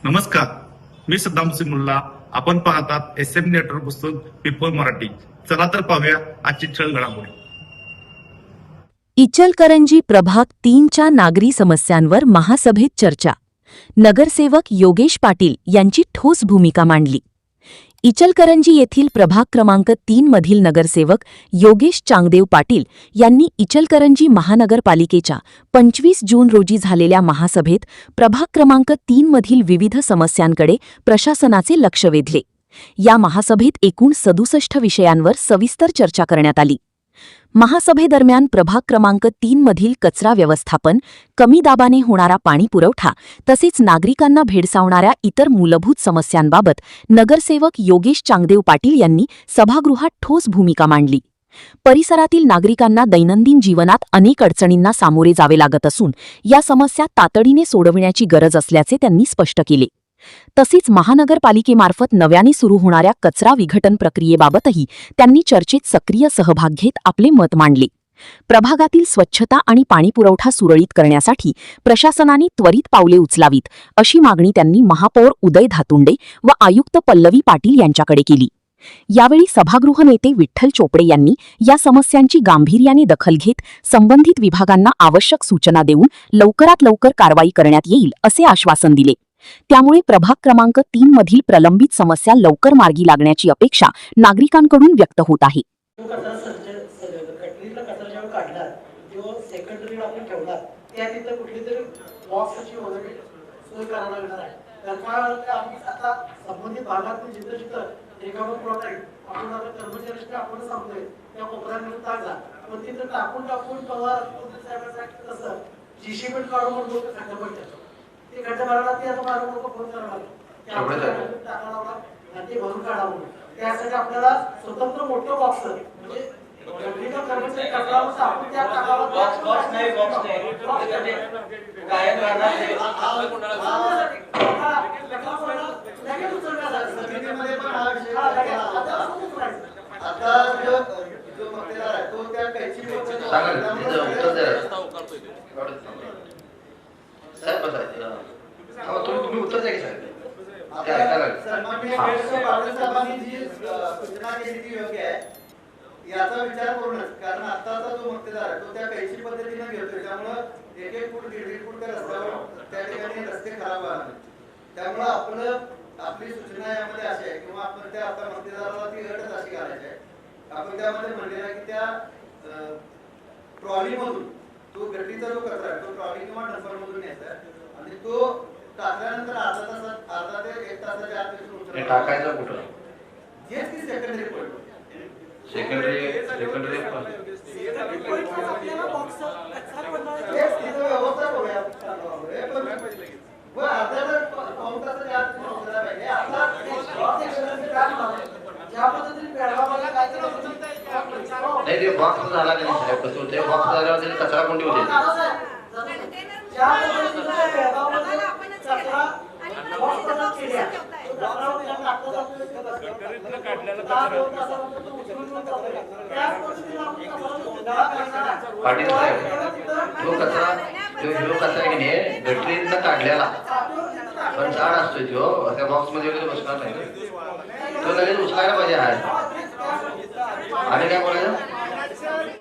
नमस्कार, मी सद्दाम सिमुल्ला. आपण पाहतात SM नेटवर्क पुस्तक पीपल मराठी. चला तर पाहूया आजची ठळक घडामोडी. इचलकरंजी प्रभाग 3च्या नागरी समस्यांवर महासभेत चर्चा. नगरसेवक योगेश पाटील यांची ठोस भूमिका मांडली. इचलकरंजी येथील प्रभाग क्रमांक 3 मधील नगरसेवक योगेश चांगदेव पाटील यांनी इचलकरंजी महानगरपालिकेच्या 25 जून रोजी झालेल्या महासभेत प्रभाग क्रमांक 3 मधील विविध समस्यांकडे प्रशासनाचे लक्ष वेधले. या महासभेत एकूण 67 विषयांवर सविस्तर चर्चा करण्यात आली. महासभेदरम्यान प्रभाग क्रमांक 3 मधील कचरा व्यवस्थापन, कमी दाबाने होणारा पाणी पुरवठा तसेच नागरिकांना भेडसावणाऱ्या इतर मूलभूत समस्यांबाबत नगरसेवक योगेश चांगदेव पाटील यांनी सभागृहात ठोस भूमिका मांडली. परिसरातील नागरिकांना दैनंदिन जीवनात अनेक अडचणींना सामोरे जावे लागत असून या समस्या तातडीने सोडविण्याची गरज असल्याचे त्यांनी स्पष्ट केले. तसेच महानगरपालिकेमार्फत नव्याने सुरू होणाऱ्या कचरा विघटन प्रक्रियेबाबतही त्यांनी चर्चेत सक्रिय सहभाग घेत आपले मत मांडले. प्रभागातील स्वच्छता आणि पाणीपुरवठा सुरळीत करण्यासाठी प्रशासनाने त्वरित पावले उचलावीत अशी मागणी त्यांनी महापौर उदय धातुंडे व आयुक्त पल्लवी पाटील यांच्याकडे केली. यावेळी सभागृह नेते विठ्ठल चोपडे यांनी या समस्यांची गांभीर्याने दखल घेत संबंधित विभागांना आवश्यक सूचना देऊन लवकरात लवकर कारवाई करण्यात येईल असे आश्वासन दिले. त्यामुळे प्रभाग क्रमांक 3 मधील प्रलंबित समस्या लवकर मार्गी लागण्याची अपेक्षा नागरिकांकडून व्यक्त होत आहे. ते खड्डे भरायला ते आता बारा लोक फोन करायला ते भरून काढावं. त्यासाठी आपल्याला स्वतंत्र मोठं बॉक्स म्हणजे कर्मचारी कचरा आपण त्या तुम्ही उत्तर द्या की याचा विचार करूनच, कारण आताचा जो मक्तेदार आहे तो त्या कैची पद्धतीने घेतोय. त्यामुळे एक एक फूट दीड फूट त्या रस्त्यावर त्या ठिकाणी रस्ते खराब आहेत. त्यामुळे आपली सूचना यामध्ये अशी आहे किंवा आपण त्या आता मक्तेदाराला ती अटच अशी करायची आहे. आपण त्यामध्ये म्हणलेलं आहे की त्या ट्रॉलीमधून तो गड्डीचा जो कचरा आहे तो ट्रॉली किंवा डंपर मधून न्यायचा आणि तो टाकल्यानंतर अर्धा ते 1 तासाच्या आत टाकायचा कुठं? हेच की सेकंडरी पॉईंट. सेकंडरी व्यवस्था करूया. पाऊण तासाच्या आत पाहिजे. ज्या पद्धतीने बेळगावला काय नाही ते बॉक्स झाला की नाही साहेब, कसं होते बॉक्स झाल्यावर त्याची कचरा कोंडी होते. पाटील साहेब, जो कचरा की नाही गटरीतनं काढलेला पण झाड असतोय तो त्या बॉक्स मध्ये वगैरे बसणार नाही, तो लगेच उचलायला पाहिजे आहे. आणि काय बोलायचं